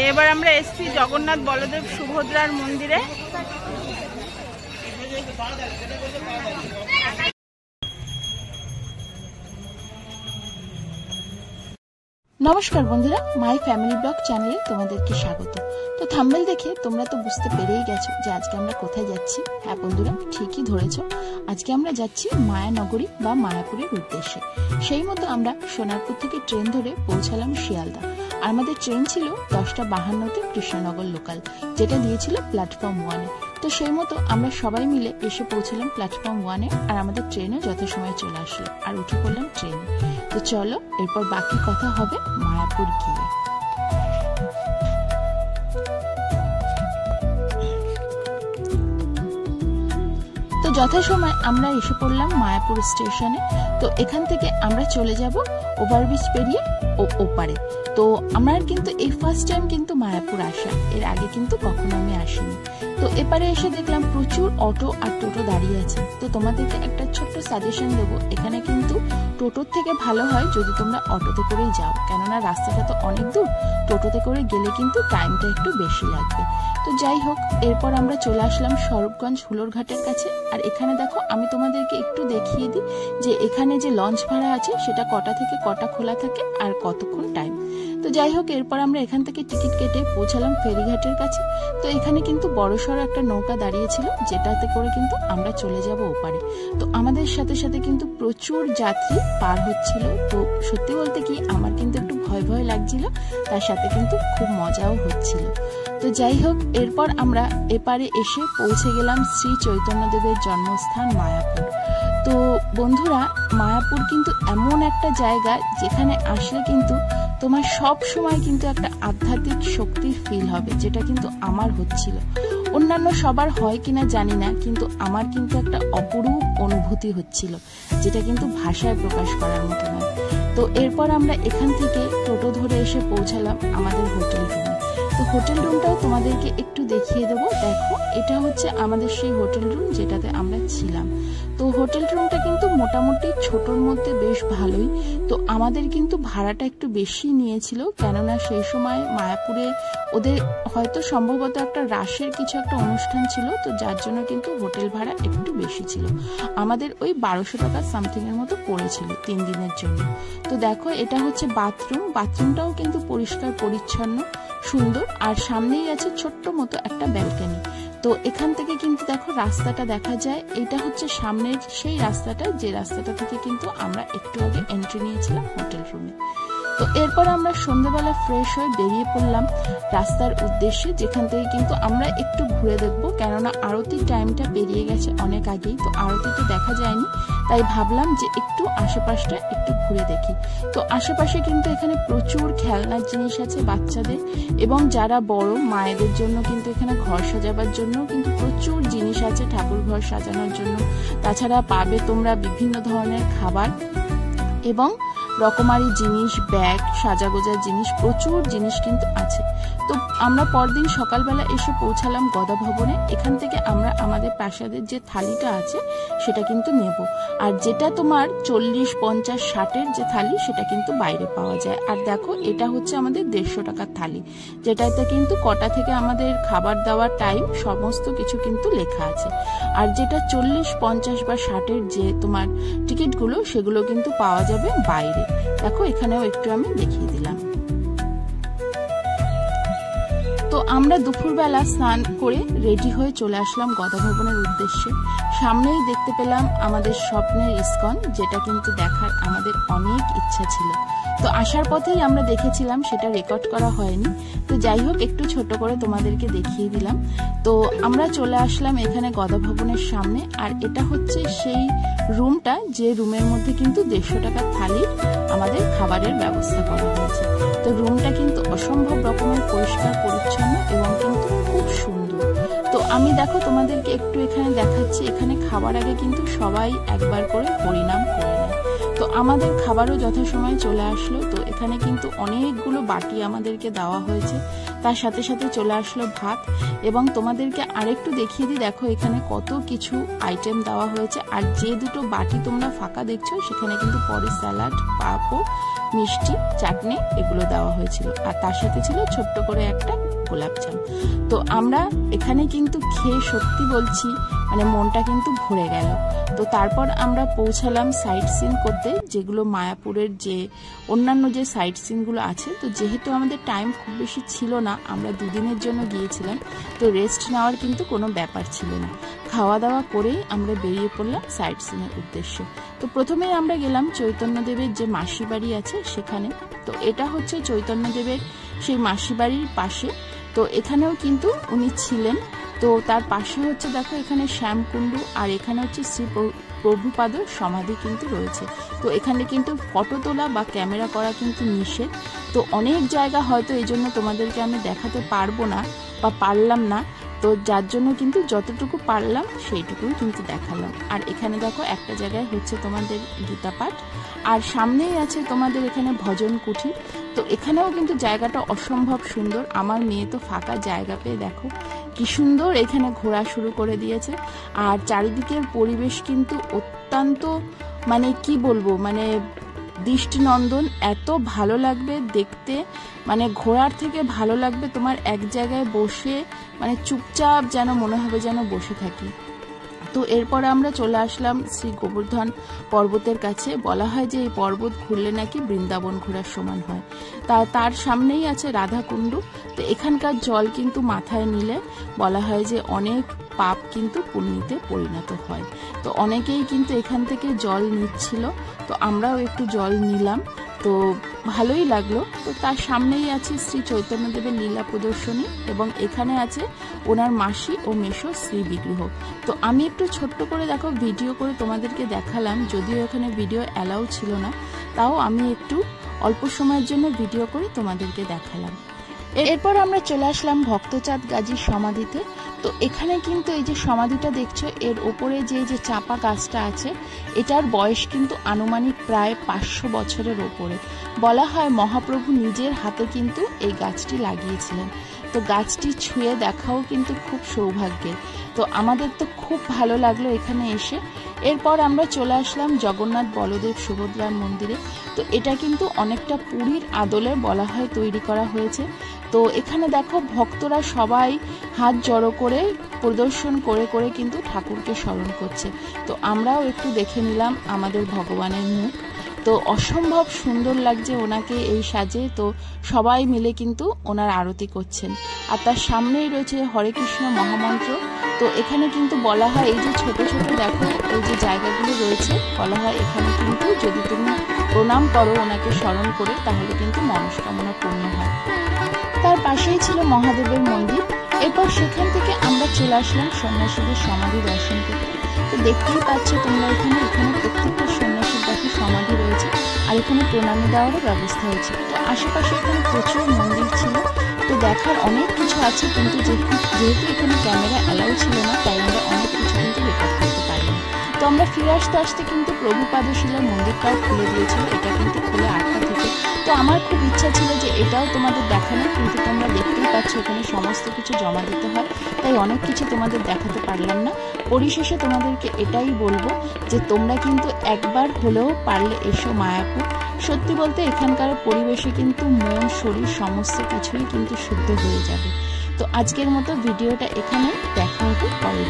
এবার আমরা এসেছি জগন্নাথ বলদেব সুভদ্রার মন্দিরে। নমস্কার বন্ধুরা, মাই ফ্যামিলি ব্লগ চ্যানেলে তোমাদেরকে স্বাগত। তো থাম্বনেল দেখে তোমরা তো বুঝতে পেরেই গেছো যে আজকে আমরা কোথায় যাচ্ছি। হ্যাঁ বন্ধুরা, ঠিকই ধরেছো, আজকে আমরা যাচ্ছি মায়ানগরী বা মায়াপুরের উদ্দেশ্যে। সেই মতো আমরা সোনারপুর থেকে ট্রেন ধরে পৌঁছালাম শিয়ালদা। আর আমাদের ট্রেন ছিল 10:52-তে কৃষ্ণনগর লোকাল, যেটা দিয়েছিল প্ল্যাটফর্ম 1-এ। তো সেই মতো আমরা সবাই মিলে এসে পৌঁছলাম প্ল্যাটফর্ম 1-এ, আর আমাদের ট্রেনও যথাসময়ে চলে আসলো আর উঠে পড়লাম ট্রেনে। তো চলো, এরপর বাকি কথা হবে মায়াপুর গিয়ে। তো যথাসময় আমরা এসে পড়লাম মায়াপুর স্টেশনে। তো এখান থেকে আমরা চলে যাব ওভারব্রিজ পেরিয়ে ওপারে। তো আমার কিন্তু এই ফার্স্ট টাইম কিন্তু মায়াপুর আসা, এর আগে কিন্তু কখনো আমি আসিনি। তো এপারে এসে দেখলাম প্রচুর অটো আর টোটো দাঁড়িয়ে আছে। তো তোমাদেরকে একটা ছোট্ট সাজেশন দেবো, এখানে কিন্তু টোটোর থেকে ভালো হয় যদি তোমরা অটোতে করেই যাও, কেননা রাস্তাটা তো অনেক দূর, টোটোতে করে গেলে কিন্তু টাইমটা একটু বেশি লাগবে। তো যাই হোক, এরপর আমরা চলে আসলাম স্বরূপগঞ্জ হুলোরঘাটের কাছে। আর এখানে দেখো, আমি তোমাদেরকে একটু দেখিয়ে দিই যে এখানে যে লঞ্চ ভাড়া আছে সেটা কটা থেকে কটা খোলা থাকে আর কতক্ষণ টাইম। তো যাই হোক, এরপর আমরা এখান থেকে টিকিট কেটে পৌঁছালাম ফেরিঘাটের কাছে। তো এখানে কিন্তু বড়সড় একটা নৌকা দাঁড়িয়েছিল, যেটাতে করে কিন্তু আমরা চলে যাব ওপারে। তো আমাদের সাথে সাথে কিন্তু প্রচুর যাত্রী পার হচ্ছিল। তো সত্যি বলতে কি, আমার কিন্তু একটু ভয় ভয় লাগছিল, তার সাথে কিন্তু খুব মজাও হচ্ছিল। তো যাই হোক, এরপর আমরা এপারে এসে পৌঁছে গেলাম শ্রী চৈতন্যদেবের জন্মস্থান মায়াপুর। তো বন্ধুরা, মায়াপুর কিন্তু এমন একটা জায়গা যেখানে আসলে কিন্তু তোমার সব সময় কিন্তু একটা আধ্যাত্মিক শক্তির ফিল হবে, যেটা কিন্তু আমার হচ্ছিল। অন্যান্য সবার হয় কিনা জানি না, কিন্তু আমার কিন্তু একটা অপরূপ অনুভূতি হচ্ছিল, যেটা কিন্তু ভাষায় প্রকাশ করার মতো নয়। তো এরপর আমরা এখান থেকে টোটো ধরে এসে পৌঁছালাম আমাদের হোটেল রুমে। তো হোটেল রুমটাও তোমাদেরকে একটু দেখিয়ে দেবো। দেখো, এটা হচ্ছে আমাদের সেই হোটেল রুম যেটাতে আমরা ছিলাম। তো হোটেল রুমটা কিন্তু মোটামুটি ছোটর মধ্যে বেশ ভালোই। তো আমাদের কিন্তু ভাড়াটা একটু বেশি নিয়েছিল, কেননা সেই সময় মায়াপুরে ওদের হয়তো সম্ভবত একটা রাসের কিছু একটা অনুষ্ঠান ছিল, তো যার জন্য কিন্তু হোটেল ভাড়া একটু বেশি ছিল। আমাদের ওই 1200 টাকা সামথিং এর মতো পড়েছিল 3 দিনের জন্য। তো দেখো, এটা হচ্ছে বাথরুম। বাথরুমটাও কিন্তু পরিষ্কার পরিচ্ছন্ন, সুন্দর, আর সামনেই আছে ছোট্ট মতো একটা ব্যালকনি। তো এখান থেকে কিন্তু দেখো রাস্তাটা দেখা যায়, এটা হচ্ছে সামনের সেই রাস্তাটা, যে রাস্তাটা থেকে কিন্তু আমরা একটু আগে এন্ট্রি নিয়েছিলাম হোটেল রুমে। তো এরপর আমরা সন্ধ্যেবেলা ফ্রেশ হয়ে বেরিয়ে পড়লাম রাস্তার উদ্দেশ্যে, যেখান থেকে কিন্তু আমরা একটু ঘুরে দেখবো, কেননা আরতির টাইমটা পেরিয়ে গেছে অনেক আগেই। তো আরতি তো দেখা যায়নি, তাই ভাবলাম যে একটু আশেপাশটা একটু ঘুরে দেখি। তো আশেপাশে কিন্তু এখানে প্রচুর খেলনার জিনিস আছে বাচ্চাদের, এবং যারা বড় মায়েদের জন্য কিন্তু এখানে ঘর সাজাবার জন্য কিন্তু প্রচুর জিনিস আছে, ঠাকুর ঘর সাজানোর জন্য। তাছাড়া পাবে তোমরা বিভিন্ন ধরনের খাবার এবং রকমারি জিনিস, ব্যাগ, সাজাগোজার জিনিস, প্রচুর জিনিস কিন্তু আছে। তো আমরা পরদিন সকালবেলা এসে পৌঁছালাম গদা ভবনে। এখান থেকে আমরা আমাদের প্রাসাদের যে থালিটা আছে সেটা কিন্তু নেব, আর যেটা তোমার 40, 50, 60-এর যে থালি সেটা কিন্তু বাইরে পাওয়া যায়। আর দেখো, এটা হচ্ছে আমাদের 150 টাকার থালি, যেটাতে কিন্তু কটা থেকে আমাদের খাবার দাবার টাইম সমস্ত কিছু কিন্তু লেখা আছে। আর যেটা 40, 50 বা 60-এর যে তোমার টিকিটগুলো, সেগুলো কিন্তু পাওয়া যাবে বাইরে। দেখো, এখানেও একটু আমি দেখিয়ে দিলাম। তো আমরা দুপুরবেলা স্নান করে রেডি হয়ে চলে আসলাম গদা ভবনের উদ্দেশ্যে। সামনেই দেখতে পেলাম আমাদের স্বপ্নের ইস্কন, যেটা কিন্তু দেখার আমাদের অনেক ইচ্ছা ছিল। তো আসার পথেই আমরা দেখেছিলাম, সেটা রেকর্ড করা হয়নি। তো যাই হোক, একটু ছোট করে তোমাদেরকে দেখিয়ে দিলাম। তো আমরা চলে আসলাম এখানে গদা ভবনের সামনে, আর এটা হচ্ছে সেই রুমটা যে রুমের মধ্যে কিন্তু 150 টাকার থালির আমাদের খাবারের ব্যবস্থা করা হয়েছে। তো রুমটা কিন্তু অসম্ভব রকমের পরিষ্কার পরিচ্ছন্ন এবং কিন্তু খুব সুন্দর। তো আমি দেখো তোমাদেরকে একটু এখানে দেখাচ্ছি, এখানে খাবার আগে কিন্তু সবাই একবার করে হরিনাম করে নেয়। তো তো আমাদের খাবারও যথাসময়ে চলে আসলো। তো এখানে কিন্তু অনেকগুলো বাটি আমাদেরকে দেওয়া হয়েছে, তার সাথে সাথে চলে আসলো ভাত। এবং তোমাদেরকে আরেকটু দেখিয়ে দিই, দেখো এখানে কত কিছু আইটেম দেওয়া হয়েছে। আর যে দুটো বাটি তোমরা ফাঁকা দেখছো সেখানে কিন্তু পরে স্যালাড, পাঁপড়, মিষ্টি, চাটনি এগুলো দেওয়া হয়েছিল। আর তার সাথে ছিল ছোট্ট করে একটা গোলাপজাম। তো আমরা এখানে কিন্তু খেয়ে সত্যি বলছি মানে মনটা কিন্তু ভরে গেল। তো তারপর আমরা পৌঁছালাম সাইট সিন করতে, যেগুলো মায়াপুরের যে অন্যান্য যে সাইট সিনগুলো আছে। তো যেহেতু আমাদের টাইম খুব বেশি ছিল না, আমরা 2 দিনের জন্য গিয়েছিলাম, তো রেস্ট নেওয়ার কিন্তু কোনো ব্যাপার ছিল না। খাওয়া দাওয়া করেই আমরা বেরিয়ে পড়লাম সাইট সিনের উদ্দেশ্যে। তো প্রথমেই আমরা গেলাম চৈতন্যদেবের যে মাসি বাড়ি আছে সেখানে। তো এটা হচ্ছে চৈতন্যদেবের সেই মাসি বাড়ির পাশে। তো এখানেও কিন্তু উনি ছিলেন। তো তার পাশে হচ্ছে দেখো এখানে শ্যামকুণ্ডু, আর এখানে হচ্ছে শ্রী প্রভুপাদর সমাধি কিন্তু রয়েছে। তো এখানে কিন্তু ফটো তোলা বা ক্যামেরা করা কিন্তু নিষেধ। তো অনেক জায়গা হয়তো এই জন্য তোমাদেরকে আমি দেখাতে পারবো না বা পারলাম না, তো যার জন্য কিন্তু যতটুকু পারলাম সেইটুকুই কিন্তু দেখালাম। আর এখানে দেখো একটা জায়গায় হচ্ছে তোমাদের গীতা পাঠ, আর সামনেই আছে তোমাদের এখানে ভজন কুঠির। তো এখানেও কিন্তু জায়গাটা অসম্ভব সুন্দর। আমার মেয়ে তো ফাঁকা জায়গা পেয়ে দেখো কি সুন্দর এখানে ঘোরা শুরু করে দিয়েছে। আর চারিদিকের পরিবেশ কিন্তু অত্যন্ত মানে কি বলবো, মানে দৃষ্টিনন্দন। এত ভালো লাগবে দেখতে, মানে ঘোরার থেকে ভালো লাগবে তোমার এক জায়গায় বসে, মানে চুপচাপ যেন মনে হবে যেন বসে থাকি। তো এরপর আমরা চলে আসলাম শ্রী গোবর্ধন পর্বতের কাছে। বলা হয় যে এই পর্বত ঘুরলে নাকি বৃন্দাবন ঘোরার সমান হয়। তার সামনেই আছে রাধাকুণ্ড। তো এখানকার জল কিন্তু মাথায় নিলে বলা হয় যে অনেক পাপ কিন্তু পুণ্যতে পরিণত হয়। তো অনেকেই কিন্তু এখান থেকে জল নিচ্ছিল, তো আমরাও একটু জল নিলাম, তো ভালোই লাগলো। তো তার সামনেই আছে শ্রী চৈতন্যদেবের লীলা প্রদর্শনী, এবং এখানে আছে ওনার মাসি ও মেশো শ্রী বিগ্রহ। তো আমি একটু ছোট্ট করে দেখো ভিডিও করে তোমাদেরকে দেখালাম, যদিও এখানে ভিডিও অ্যালাউ ছিল না, তাও আমি একটু অল্প সময়ের জন্য ভিডিও করে তোমাদেরকে দেখালাম। এরপর আমরা চলে আসলাম ভক্তচাঁদ গাজীর সমাধিতে। তো এখানে কিন্তু এই যে সমাধিটা দেখছো, এর ওপরে যে চাপা গাছটা আছে, এটার বয়স কিন্তু আনুমানিক প্রায় 500 বছরের ওপরে। বলা হয় মহাপ্রভু নিজের হাতে কিন্তু এই গাছটি লাগিয়েছিলেন। তো গাছটি ছুঁয়ে দেখাও কিন্তু খুব সৌভাগ্যের। তো আমাদের তো খুব ভালো লাগলো এখানে এসে। এরপর আমরা চলে আসলাম জগন্নাথ বলদেব সুভদ্রার মন্দিরে। তো এটা কিন্তু অনেকটা পুরীর আদলে বলা হয় তৈরি করা হয়েছে। তো এখানে দেখো ভক্তরা সবাই হাত জড়ো করে প্রদর্শন করে করে কিন্তু ঠাকুরকে স্মরণ করছে। তো আমরাও একটু দেখে নিলাম আমাদের ভগবানের মুখ। তো অসম্ভব সুন্দর লাগছে ওনাকে এই সাজে। তো সবাই মিলে কিন্তু ওনার আরতি করছেন। আর তার সামনেই রয়েছে হরে কৃষ্ণ মহামন্ত্র। তো এখানে কিন্তু বলা হয় এই যে ছোট ছোট দেখো এই যে জায়গাগুলো রয়েছে, বলা হয় এখানে কিন্তু যদি তুমি প্রণাম করো ওনাকে স্মরণ করে, তাহলে কিন্তু মনস্কামনা পূর্ণ হয়। তার পাশেই ছিল মহাদেবের মন্দির। এরপর সেখান থেকে আমরা চলে আসলাম সন্ন্যাসীদের সমাধি দর্শন করতে। তো দেখতেই পাচ্ছ তোমরা এখানে প্রত্যেকটা সন্ন্যাসীর দেখো সমাধি রয়েছে, আর এখানে প্রণামী দেওয়ারও ব্যবস্থা হয়েছে। তো আশেপাশে এখানে প্রচুর মন্দির ছিল, তো দেখার অনেক কিছু আছে, কিন্তু যেহেতু এখানে ক্যামেরা অ্যালাউ ছিল না, তাই আমরা অনেক কিছু কিন্তু রেকর্ড করতে পারিনি। তো আমরা ফিরে আসতে আসতে কিন্তু প্রভুপাদশিলার মন্দিরটাও খুলে দিয়েছিল। এটা কিন্তু খুলে 8টা থেকে। তো আমার খুব ইচ্ছা ছিল যে এটাও তোমাদের দেখানো, কিন্তু তোমরা দেখতেই পাচ্ছ এখানে সমস্ত কিছু জমা দিতে হয়, তাই অনেক কিছু তোমাদের দেখাতে পারলাম না। পরিশেষে তোমাদেরকে এটাই বলবো যে তোমরা কিন্তু একবার হলেও পারলে এসো মায়াপুর। সত্যি বলতে এখানকার পরিবেশে কিন্তু মন শরীর সমস্ত কিছুই কিন্তু শুদ্ধ হয়ে যাবে। তো আজকের মতো ভিডিওটা এখানে, দেখা হবে পরের